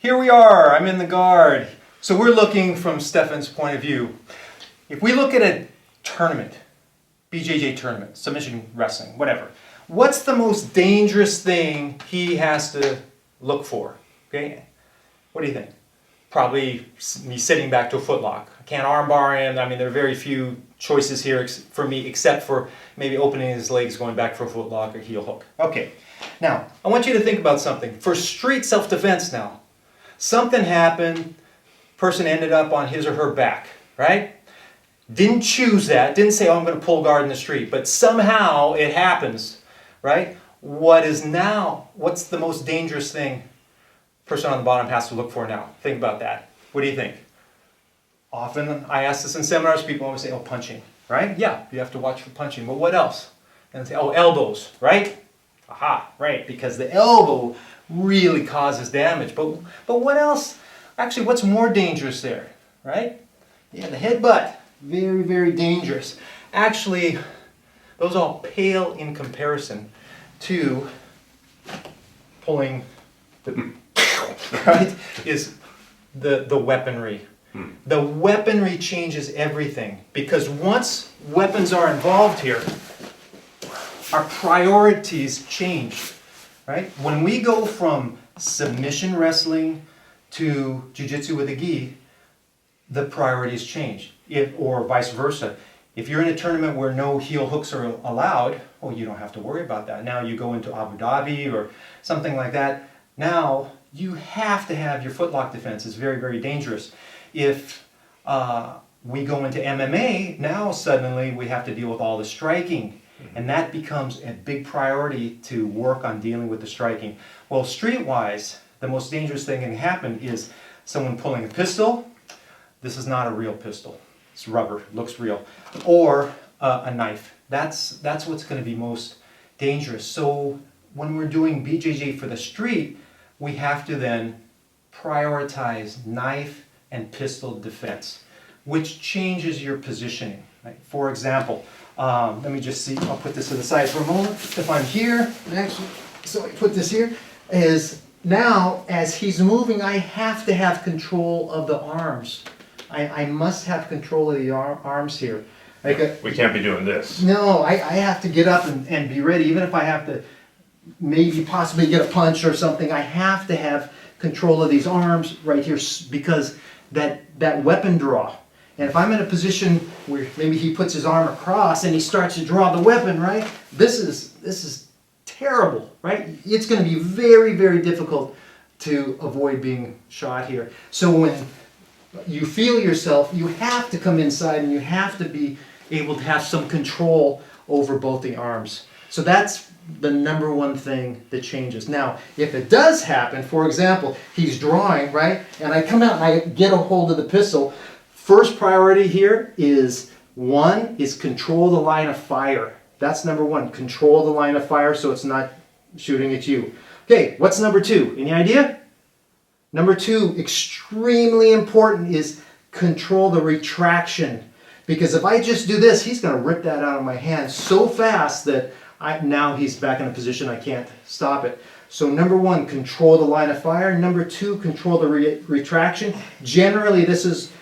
here we are, I'm in the guard. So we're looking from Stefan's point of view. If we look at a tournament, BJJ tournament, submission wrestling, whatever, what's the most dangerous thing he has to look for? Okay, what do you think? Probably me sitting back to a footlock. I can't armbar him. I mean, there are very few choices here for me, except for maybe opening his legs, going back for a footlock or heel hook. Okay, now I want you to think about something. For street self-defense now, something happened, person ended up on his or her back, right? Didn't choose that, didn't say, oh, I'm going to pull guard in the street, but somehow it happens, right? What's the most dangerous thing person on the bottom has to look for now? Think about that. What do you think? Often, I ask this in seminars, people always say, oh, punching, right? Yeah, you have to watch for punching, but what else? And say, oh, elbows, right? Aha, right, because the elbow really causes damage. But what else? Actually, what's more dangerous there, right? Yeah, the headbutt, very, very dangerous. Actually, those all pale in comparison to pulling the right, is the weaponry. The weaponry changes everything, because once weapons are involved here, our priorities change, right? When we go from submission wrestling to jiu-jitsu with a gi, the priorities change, or vice versa. If you're in a tournament where no heel hooks are allowed, oh, you don't have to worry about that. Now you go into Abu Dhabi or something like that, now you have to have your footlock defense. It's very, very dangerous. If we go into MMA, now suddenly we have to deal with all the striking, and that becomes a big priority to work on dealing with the striking. Well, streetwise, the most dangerous thing that can happen is someone pulling a pistol. This is not a real pistol. It's rubber, it looks real. Or a knife. That's what's going to be most dangerous. So when we're doing BJJ for the street, we have to then prioritize knife and pistol defense, which changes your positioning. Right? For example, let me just see, I'll put this to the side for a moment. If I'm here, actually, so I put this here, is now as he's moving, I have to have control of the arms. I must have control of the arms here. We can't be doing this. No, I have to get up and be ready, even if I have to maybe possibly get a punch or something. I have to have control of these arms right here, because that weapon draw. And if I'm in a position where maybe he puts his arm across and he starts to draw the weapon, right? This is terrible, right? It's going to be very, very difficult to avoid being shot here. So when you feel yourself, you have to come inside and you have to be able to have some control over both the arms. So that's the number one thing that changes. Now, if it does happen, for example, he's drawing, right? And I come out and I get a hold of the pistol. First priority here is control the line of fire. That's number one, control the line of fire so it's not shooting at you. Okay, what's number two? Any idea? Number two, extremely important, is control the retraction. Because if I just do this, he's going to rip that out of my hand so fast that now he's back in a position I can't stop it. So number one, control the line of fire. Number two, control the retraction. Generally, this is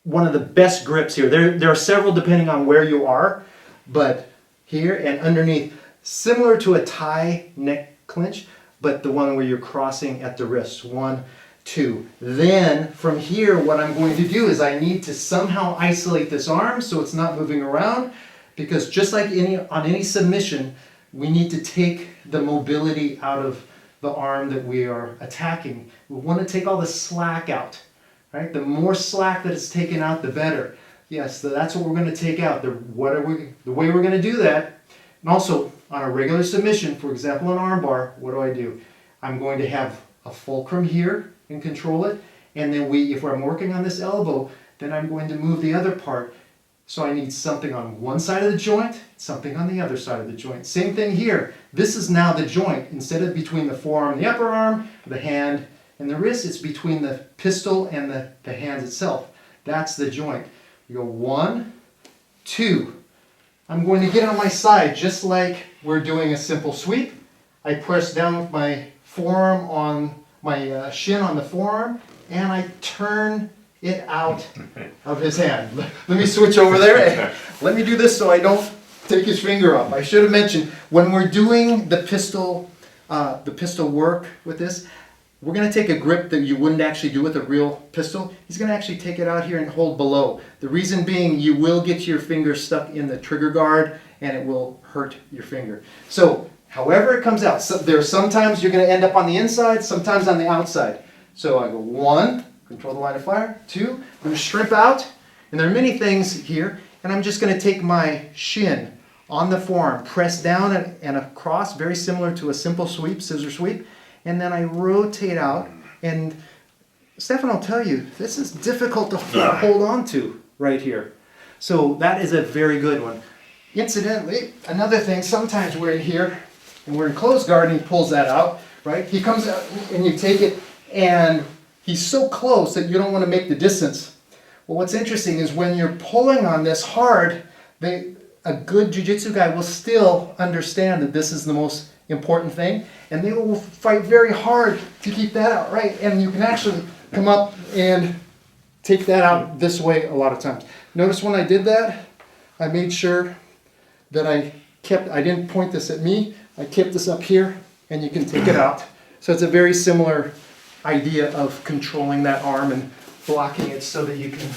one of the best grips here. There are several depending on where you are, but here and underneath, similar to a Thai neck clinch, but the one where you're crossing at the wrist. 1, 2. Then from here, what I'm going to do is I need to somehow isolate this arm so it's not moving around, because just like on any submission, we need to take the mobility out of the arm that we are attacking. We want to take all the slack out, right? The more slack that is taken out, the better. Yes, so that's what we're going to take out. The way we're going to do that, and also on a regular submission, for example, an armbar, what do? I'm going to have a fulcrum here and control it, and then if I'm working on this elbow, then I'm going to move the other part. So I need something on one side of the joint, something on the other side of the joint. Same thing here. This is now the joint. Instead of between the forearm and the upper arm, the hand and the wrist, it's between the pistol and the hand itself. That's the joint. You go 1, 2. I'm going to get on my side just like we're doing a simple sweep. I press down with my forearm on my shin on the forearm, and I turn it out of his hand. Let me switch over there. Let me do this so I don't take his finger off. I should have mentioned, when we're doing the pistol work with this, we're going to take a grip that you wouldn't actually do with a real pistol. He's going to actually take it out here and hold below. The reason being, you will get your finger stuck in the trigger guard and it will hurt your finger. So, however it comes out, there's sometimes you're going to end up on the inside, sometimes on the outside. So I go 1, control the line of fire, 2, I'm going to shrimp out, and there are many things here, and I'm just going to take my shin on the forearm, press down and across, very similar to a simple sweep, scissor sweep, and then I rotate out, and Stefan will tell you, this is difficult to hold on to right here. So that is a very good one. Incidentally, another thing, sometimes we're in here, and we're in closed guard, and he pulls that out, right? He comes out, and you take it, and he's so close that you don't want to make the distance. Well, what's interesting is when you're pulling on this hard, a good jiu-jitsu guy will still understand that this is the most important thing, and they will fight very hard to keep that out, right? And you can actually come up and take that out this way a lot of times. Notice when I did that, I made sure that I didn't point this at me, I kept this up here, and you can take it out. So it's a very similar idea of controlling that arm and blocking it so that you can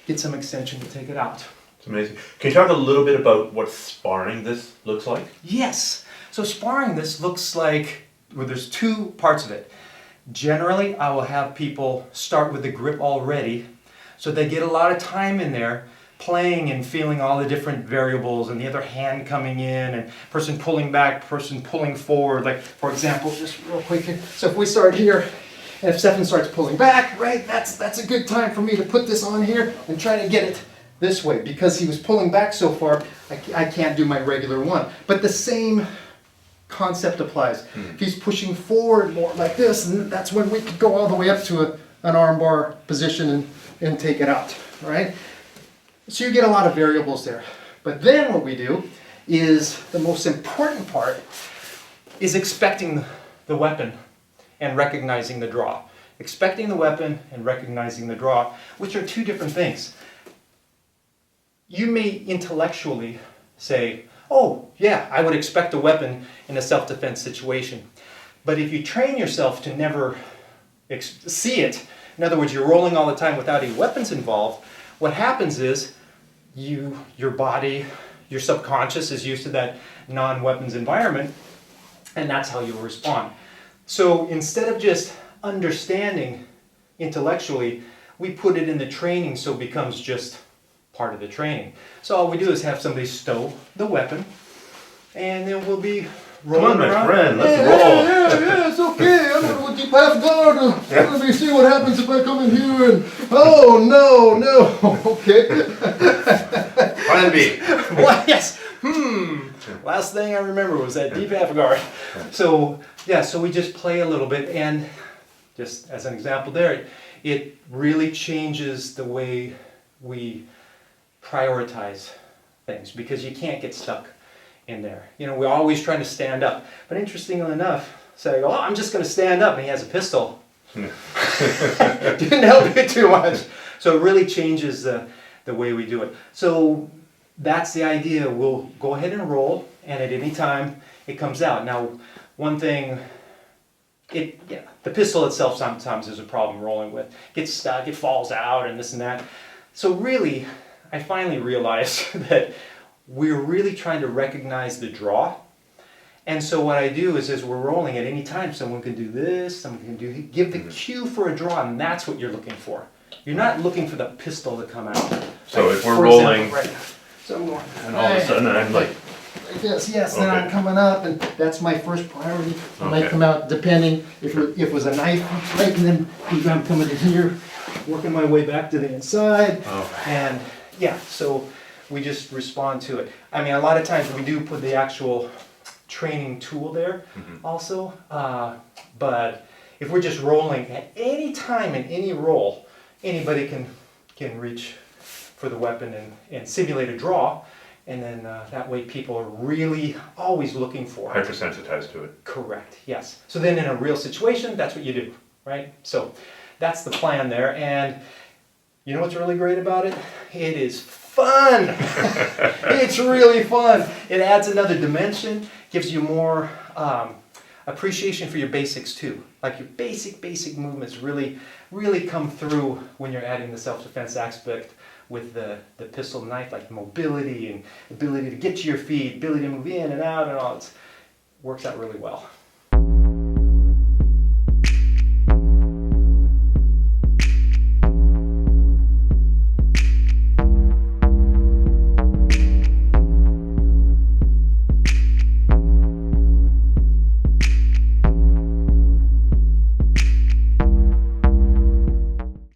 get some extension to take it out. It's amazing. Can you talk a little bit about what sparring this looks like? Yes. So sparring this looks like, well, there's 2 parts of it. Generally, I will have people start with the grip already, so they get a lot of time in there playing and feeling all the different variables and the other hand coming in and person pulling back, person pulling forward. Like, for example, just real quick here. So if we start here, and if Stefan starts pulling back, right, that's a good time for me to put this on here and try to get it this way. Because he was pulling back so far, I can't do my regular one. But the same concept applies. If he's pushing forward more like this, and that's when we could go all the way up to an arm bar position and take it out, right? So you get a lot of variables there. But then what we do is, the most important part is expecting the weapon and recognizing the draw. Expecting the weapon and recognizing the draw, which are 2 different things. You may intellectually say, oh yeah, I would expect a weapon in a self-defense situation. But if you train yourself to never see it, in other words, you're rolling all the time without any weapons involved, what happens is your body, your subconscious is used to that non-weapons environment, and that's how you'll respond. So instead of just understanding intellectually, we put it in the training so it becomes just part of the training. So all we do is have somebody stow the weapon, and then we'll be rolling Come on, my around. friend, let's roll. Yeah, it's okay. I'm going to keep half guard. Let me see what happens if I come in here and, oh, no. Okay. Plan B. Well, yes. Last thing I remember was that deep half guard. So yeah, so we just play a little bit, and just as an example there, it really changes the way we prioritize things, because you can't get stuck in there. You know, we're always trying to stand up, but interestingly enough, say, oh, I'm just going to stand up, and he has a pistol. Didn't help you too much. So it really changes the way we do it. So that's the idea. We'll go ahead and roll, and at any time it comes out. Now, one thing, the pistol itself sometimes is a problem rolling with. It gets stuck, it falls out, and this and that. So really, I finally realized that we're really trying to recognize the draw. And so what I do is, as we're rolling, at any time someone can do this, someone can give the cue for a draw, and that's what you're looking for. You're not looking for the pistol to come out. So Like, if we're for rolling, example, right. So I'm going, and all of a sudden I'm like, Yes, then I'm Okay. coming up, and that's my first priority. I might Okay. come out, depending, if it was a knife, right, and then I'm coming in here, working my way back to the inside, and yeah, so we just respond to it. I mean, a lot of times we do put the actual training tool there also, but if we're just rolling at any time in any roll, anybody can reach for the weapon and simulate a draw, And then that way people are really always looking for it. Hypersensitized to it. Correct, yes. So then in a real situation, that's what you do, right? So that's the plan there. And you know what's really great about it? It is fun. It's really fun. It adds another dimension, gives you more appreciation for your basics too. Like your basic movements really come through when you're adding the self-defense aspect with the pistol knife, like mobility and ability to get to your feet, ability to move in and out and all. It works out really well.